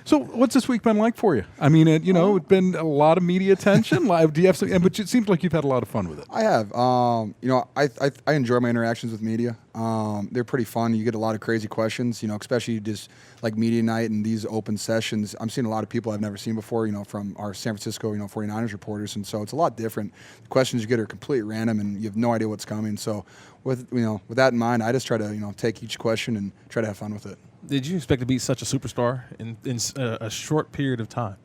So what's this week been like for you? I mean, it's been a lot of media attention. Do you have some, but it seems like you've had a lot of fun with it. I have. I enjoy my interactions with media. They're pretty fun. You get a lot of crazy questions, especially just like media night and these open sessions. I'm seeing a lot of people I've never seen before, from our San Francisco, 49ers reporters. And so it's a lot different. The questions you get are completely random and you have no idea what's coming. So with that in mind, I just try to, take each question and try to have fun with it. Did you expect to be such a superstar in a short period of time?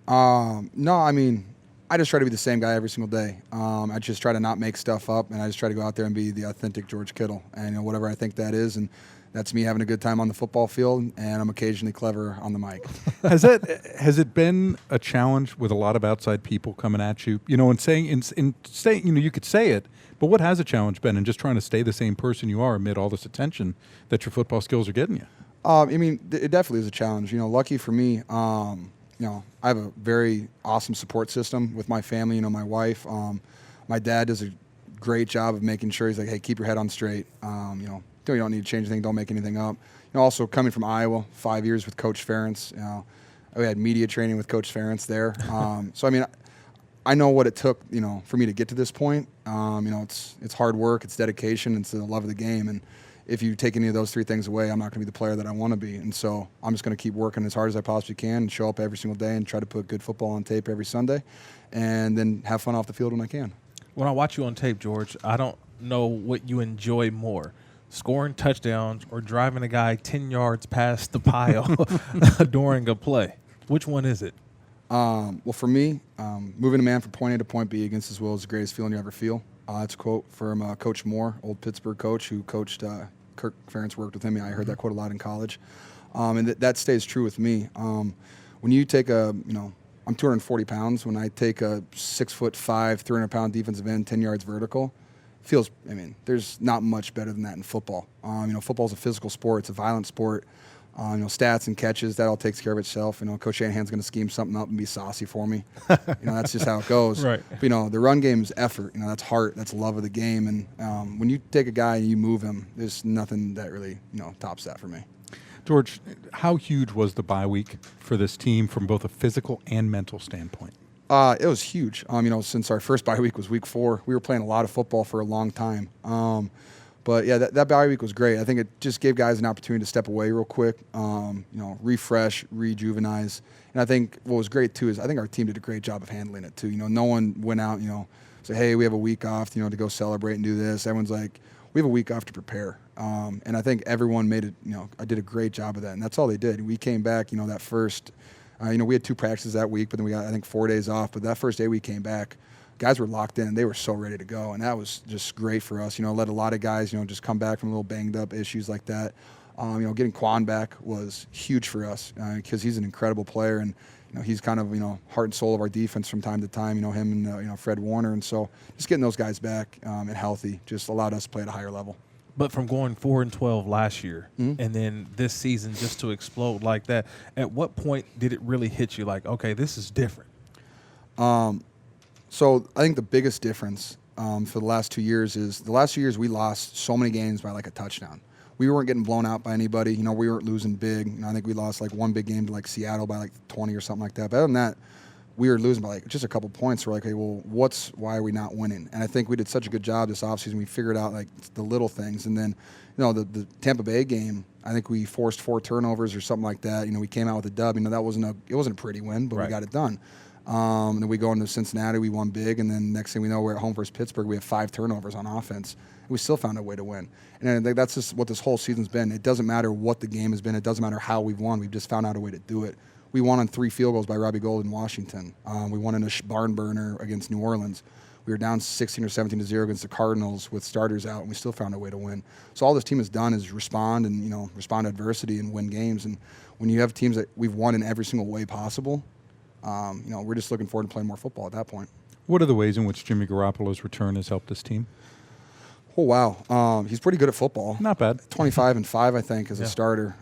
No, I mean, I just try to be the same guy every single day. I just try to not make stuff up, and I just try to go out there and be the authentic George Kittle, and whatever I think that is, and that's me having a good time on the football field, and I'm occasionally clever on the mic. Has it been a challenge with a lot of outside people coming at you, and saying, you could say it, but what has a challenge been in just trying to stay the same person you are amid all this attention that your football skills are getting you? I mean, it definitely is a challenge. Lucky for me, I have a very awesome support system with my family, my wife. My dad does a great job of making sure he's like, hey, keep your head on straight. You don't need to change anything. Don't make anything up. Also coming from Iowa, 5 years with Coach Ferentz, we had media training with Coach Ferentz there. So, I mean, I know what it took, for me to get to this point. It's hard work, it's dedication, it's the love of the game. And if you take any of those three things away, I'm not going to be the player that I want to be. And so I'm just going to keep working as hard as I possibly can and show up every single day and try to put good football on tape every Sunday and then have fun off the field when I can. When I watch you on tape, George, I don't know what you enjoy more, scoring touchdowns or driving a guy 10 yards past the pile during a play. Which one is it? Well, for me, moving a man from point A to point B against his will is the greatest feeling you ever feel. That's a quote from Coach Moore, old Pittsburgh coach who coached Kirk. Ferentz worked with him. I heard that quote a lot in college. And that stays true with me. When you take I'm 240 pounds. When I take a 6'5", 300-pound defensive end, 10 yards vertical, there's not much better than that in football. Football's a physical sport. It's a violent sport. Stats and catches, that all takes care of itself. Coach Shanahan's going to scheme something up and be saucy for me. That's just how it goes. Right. But, the run game is effort. That's heart. That's love of the game. And when you take a guy and you move him, there's nothing that really, tops that for me. George, how huge was the bye week for this team from both a physical and mental standpoint? It was huge. Since our first bye week was week 4, we were playing a lot of football for a long time. But yeah, that bye week was great. I think it just gave guys an opportunity to step away real quick, refresh, rejuvenize. And I think what was great too is I think our team did a great job of handling it too. No one went out, say, hey, we have a week off, to go celebrate and do this. Everyone's like, we have a week off to prepare. And I think everyone made it, I did a great job of that. And that's all they did. We came back, that first, we had 2 practices that week, but then we got, I think, 4 days off. But that first day we came back, guys were locked in. They were so ready to go, and that was just great for us. Let a lot of guys, just come back from a little banged-up issues like that. Getting Quan back was huge for us because he's an incredible player, and he's kind of heart and soul of our defense from time to time. Him and Fred Warner, and so just getting those guys back and healthy just allowed us to play at a higher level. But from going 4-12 last year and then this season just to explode like that, at what point did it really hit you like, okay, this is different? So I think the biggest difference for the last 2 years is the last 2 years we lost so many games by like a touchdown. We weren't getting blown out by anybody. We weren't losing big. I think we lost like one big game to like Seattle by like 20 or something like that. But other than that, we were losing by like just a couple points. We're like, hey, well, why are we not winning? And I think we did such a good job this offseason. We figured out like the little things. And then, the Tampa Bay game, I think we forced 4 turnovers or something like that. We came out with a dub. That wasn't a pretty win, but right. We got it done. And then we go into Cincinnati, we won big, and then next thing we know, we're at home versus Pittsburgh. We have 5 turnovers on offense. We still found a way to win. And I think that's just what this whole season's been. It doesn't matter what the game has been. It doesn't matter how we've won. We've just found out a way to do it. We won on 3 field goals by Robbie Gould in Washington. We won in a barn burner against New Orleans. We were down 16 or 17-0 against the Cardinals with starters out, and we still found a way to win. So all this team has done is respond and, respond to adversity and win games. And when you have teams that we've won in every single way possible, we're just looking forward to playing more football at that point. What are the ways in which Jimmy Garoppolo's return has helped this team? Oh, wow. He's pretty good at football. Not bad. 25-5, I think, as a starter.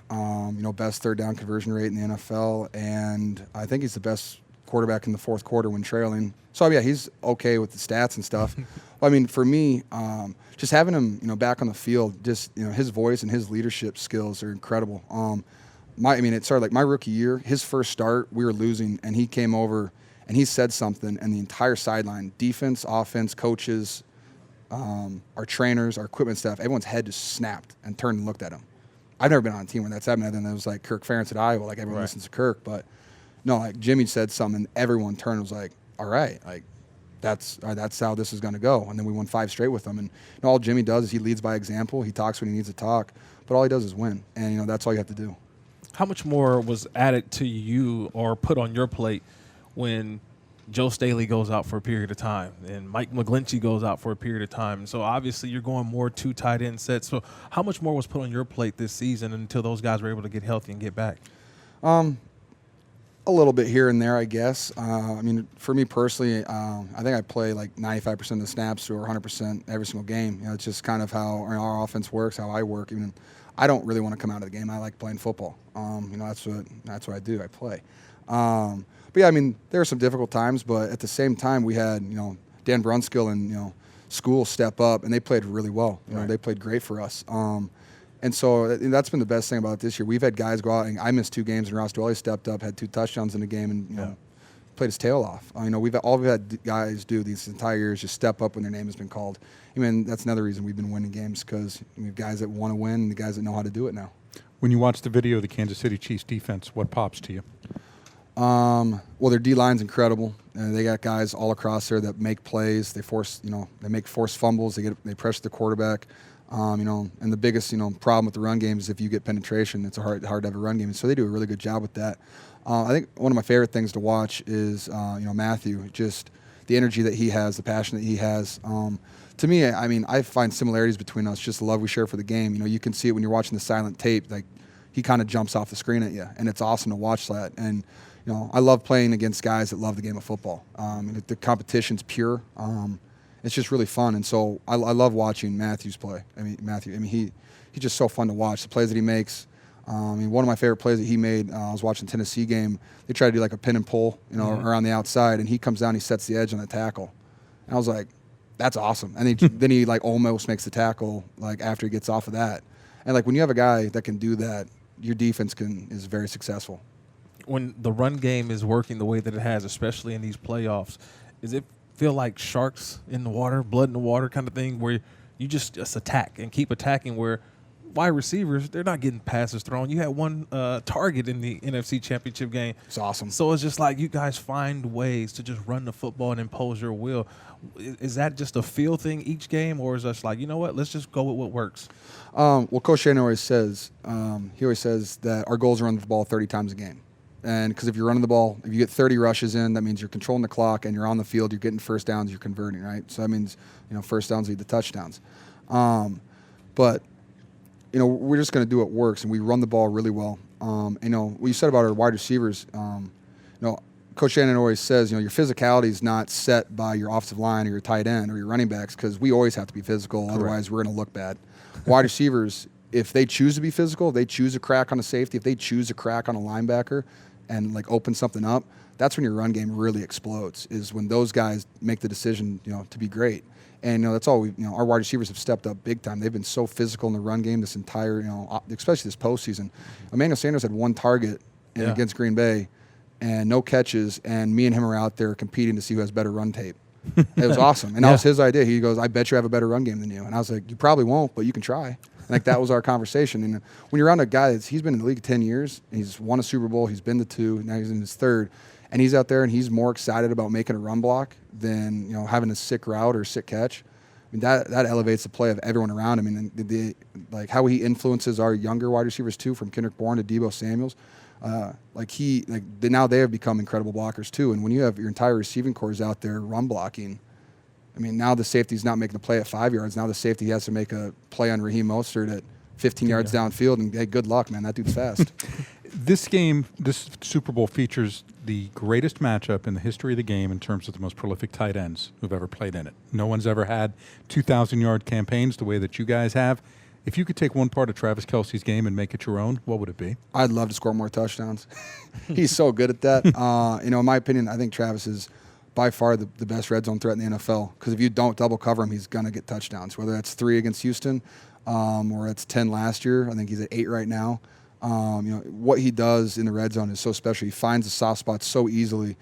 Best third down conversion rate in the NFL, and I think he's the best quarterback in the fourth quarter when trailing. So, yeah, he's okay with the stats and stuff. For me, just having him, back on the field, just, his voice and his leadership skills are incredible. it started like my rookie year. His first start, we were losing, and he came over and he said something, and the entire sideline, defense, offense, coaches, our trainers, our equipment staff, everyone's head just snapped and turned and looked at him. I've never been on a team where that's happened. Other than it was like Kirk Ferentz at Iowa, like everyone listens to Kirk, but no, like Jimmy said something, and everyone turned and was like, all right, like that's how this is going to go. And then we won 5 straight with them. And all Jimmy does is he leads by example. He talks when he needs to talk, but all he does is win. And, that's all you have to do. How much more was added to you or put on your plate when Joe Staley goes out for a period of time and Mike McGlinchey goes out for a period of time? So obviously you're going more 2 tight end sets. So how much more was put on your plate this season until those guys were able to get healthy and get back? A little bit here and there, I guess. For me personally, I think I play like 95% of the snaps or 100% every single game. It's just kind of how our offense works, how I work. Even I don't really want to come out of the game. I like playing football. That's what I do. I play. But yeah, there are some difficult times, but at the same time, we had Dan Brunskill and School step up, and they played really well. They played great for us. And so that's been the best thing about this year. We've had guys go out, and I missed 2 games, and Ross Dwelly stepped up, had 2 touchdowns in the game, and played his tail off. We've had guys do these entire years just step up when their name has been called. That's another reason we've been winning games, because we have guys that want to win and the guys that know how to do it now. When you watch the video of the Kansas City Chiefs defense, what pops to you? Well, their D-line's incredible. They got guys all across there that make plays. They make forced fumbles. They pressure the quarterback. And the biggest, problem with the run game is if you get penetration, it's hard to have a run game. And so they do a really good job with that. I think one of my favorite things to watch is, Matthew, just the energy that he has, the passion that he has. To me, I find similarities between us, just the love we share for the game. You can see it when you're watching the silent tape. Like, he kind of jumps off the screen at you, and it's awesome to watch that. And, I love playing against guys that love the game of football. The competition's pure. It's just really fun, and so I love watching Matthew's play. He's just so fun to watch. The plays that he makes. One of my favorite plays that he made, I was watching the Tennessee game. They tried to do like a pin and pull, around the outside, and he comes down, he sets the edge on the tackle. And I was like, that's awesome. And then he like almost makes the tackle like after he gets off of that. And like when you have a guy that can do that, your defense is very successful. When the run game is working the way that it has, especially in these playoffs, is it feel like sharks in the water, blood in the water kind of thing, where you just attack and keep attacking, where wide receivers, they're not getting passes thrown. You had one target in the NFC Championship game. It's awesome. So it's just like you guys find ways to just run the football and impose your will. Is that just a feel thing each game, or is it just like, let's just go with what works? Well, Coach Shane always says, that our goal is to run the ball 30 times a game. And because if you're running the ball, if you get 30 rushes in, that means you're controlling the clock and you're on the field, you're getting first downs, you're converting, right? So that means, first downs lead to touchdowns. But we're just going to do what works, and we run the ball really well. What you said about our wide receivers, Coach Shannon always says, your physicality is not set by your offensive line or your tight end or your running backs, because we always have to be physical. Correct. Otherwise we're going to look bad. Wide receivers, if they choose to be physical, if they choose a crack on a safety, if they choose a crack on a linebacker and like open something up, that's when your run game really explodes, is when those guys make the decision, to be great. And that's all our wide receivers have stepped up big time. They've been so physical in the run game this entire, especially this postseason. Emmanuel Sanders had 1 target against Green Bay and no catches, and me and him are out there competing to see who has better run tape. It was awesome. And that was his idea. He goes, I bet you have a better run game than you. And I was like, you probably won't, but you can try. And like that was our conversation. And when you're around a guy he's been in the league 10 years, he's won a Super Bowl, he's been to 2, now he's in his 3rd, and he's out there and he's more excited about making a run block than having a sick route or sick catch. That elevates the play of everyone around him. And like how he influences our younger wide receivers too, from Kendrick Bourne to Deebo Samuels. Now they have become incredible blockers too. And when you have your entire receiving corps out there run blocking, now the safety's not making a play at 5 yards. Now the safety has to make a play on Raheem Mostert at 15 yards downfield, and hey, good luck, man. That dude's fast. This Super Bowl features the greatest matchup in the history of the game in terms of the most prolific tight ends who've ever played in it. No one's ever had 2,000-yard campaigns the way that you guys have. If you could take one part of Travis Kelce's game and make it your own, what would it be? I'd love to score more touchdowns. He's so good at that. In my opinion, I think Travis is by far the best red zone threat in the NFL, because if you don't double cover him, he's going to get touchdowns, whether that's 3 against Houston or it's 10 last year. I think he's at 8 right now. What he does in the red zone is so special. He finds the soft spots so easily.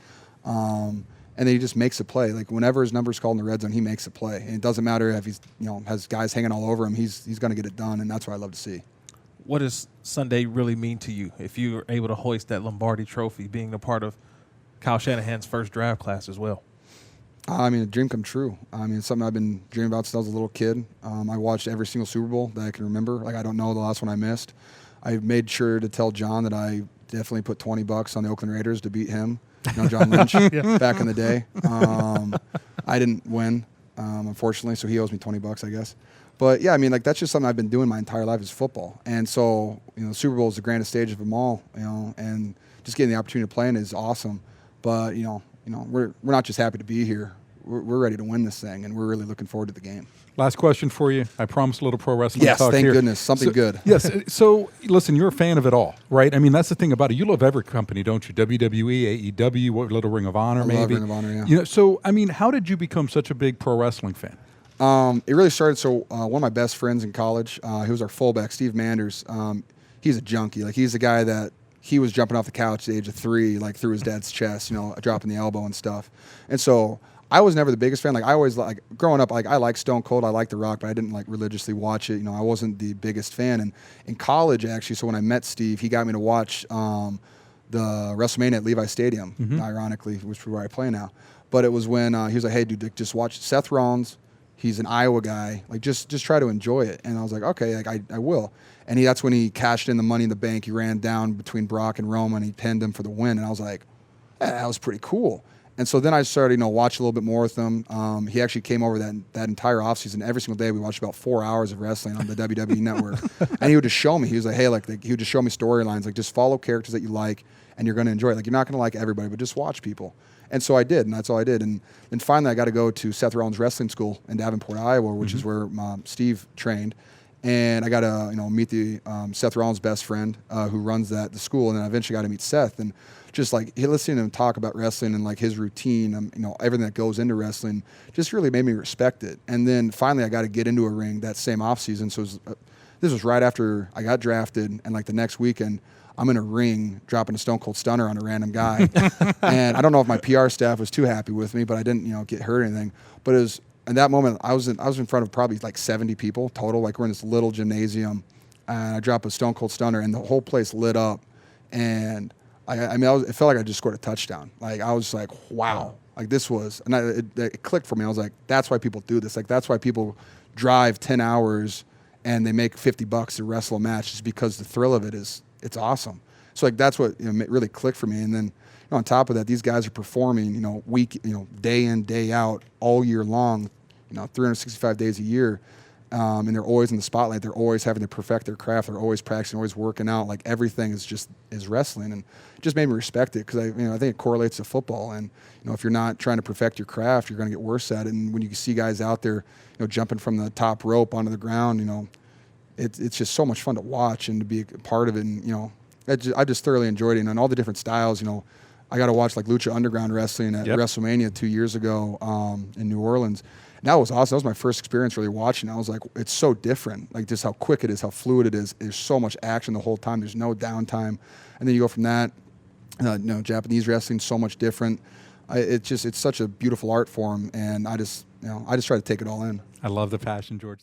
And then he just makes a play. Like whenever his number's called in the red zone, he makes a play. And it doesn't matter if he's, has guys hanging all over him. He's going to get it done, and that's what I love to see. What does Sunday really mean to you if you were able to hoist that Lombardi trophy, being a part of Kyle Shanahan's first draft class as well? A dream come true. It's something I've been dreaming about since I was a little kid. I watched every single Super Bowl that I can remember. Like, I don't know the last one I missed. I made sure to tell John that I definitely put $20 on the Oakland Raiders to beat him. John Lynch, back in the day. I didn't win, unfortunately, so he owes me $20, I guess. But yeah, that's just something I've been doing my entire life is football. And so, the Super Bowl is the grandest stage of them all, and just getting the opportunity to play in it is awesome. But, we're not just happy to be here. We're ready to win this thing, and we're really looking forward to the game. Last question for you. I promised a little pro wrestling yes, talk thank here. goodness. Something good. Yes. So, listen, you're a fan of it all, right? That's the thing about it. You love every company, don't you? WWE, AEW, what little Ring of Honor, maybe. I love Ring of Honor, yeah. So, how did you become such a big pro wrestling fan? It really started, one of my best friends in college, he was our fullback, Steve Manders. He's a junkie. Like, he's the guy that he was jumping off the couch at the age of 3, like through his dad's chest, dropping the elbow and stuff. And so I was never the biggest fan. Like, I always, growing up, I liked Stone Cold, I liked The Rock, but I didn't, religiously watch it. I wasn't the biggest fan. And in college, actually, so when I met Steve, he got me to watch the WrestleMania at Levi Stadium, ironically, which is where I play now. But it was when he was like, hey, dude, just watch Seth Rollins. He's an Iowa guy. Just try to enjoy it. And I was like, okay, I will. And that's when he cashed in the Money in the Bank. He ran down between Brock and Roman. He pinned him for the win. And I was like, that was pretty cool. And so then I started, watch a little bit more with him. He actually came over that entire offseason. Every single day we watched about 4 hours of wrestling on the WWE Network. And he would just show me. He was like, hey, he would just show me storylines. Just follow characters that you like, and you're going to enjoy it. You're not going to like everybody, but just watch people. And so I did, and that's all I did. And then finally I got to go to Seth Rollins Wrestling School in Davenport, Iowa, which is where Steve trained. And I got to meet the Seth Rollins' best friend who runs the school, and then I eventually got to meet Seth. And just listening to him talk about wrestling and his routine, everything that goes into wrestling, just really made me respect it. And then finally I got to get into a ring that same off season. So this was right after I got drafted, and the next weekend I'm in a ring dropping a Stone Cold Stunner on a random guy. And I don't know if my PR staff was too happy with me, but I didn't get hurt or anything. But it was in that moment I was in front of probably 70 people total. We're in this little gymnasium, and I drop a Stone Cold Stunner, and the whole place lit up. And it felt like I just scored a touchdown. I was like, wow. This was, and it clicked for me. I was like, that's why people do this. That's why people drive 10 hours and they make $50 to wrestle a match, just because the thrill of it it's awesome. So that's what really clicked for me. And then on top of that, these guys are performing day in, day out, all year long, 365 days a year, and they're always in the spotlight. They're always having to perfect their craft. They're always practicing, always working out. Everything is wrestling, and it just made me respect it, because I think it correlates to football. And if you're not trying to perfect your craft, you're going to get worse at it. And when you see guys out there jumping from the top rope onto the ground, it's just so much fun to watch and to be a part of it. And I just thoroughly enjoyed it, and all the different styles. I got to watch Lucha Underground wrestling at WrestleMania 2 years ago in New Orleans. And that was awesome. That was my first experience really watching. I was like, it's so different. Just how quick it is, how fluid it is. There's so much action the whole time. There's no downtime. And then you go from that, Japanese wrestling, so much different. It's such a beautiful art form, and I just try to take it all in. I love the passion, George.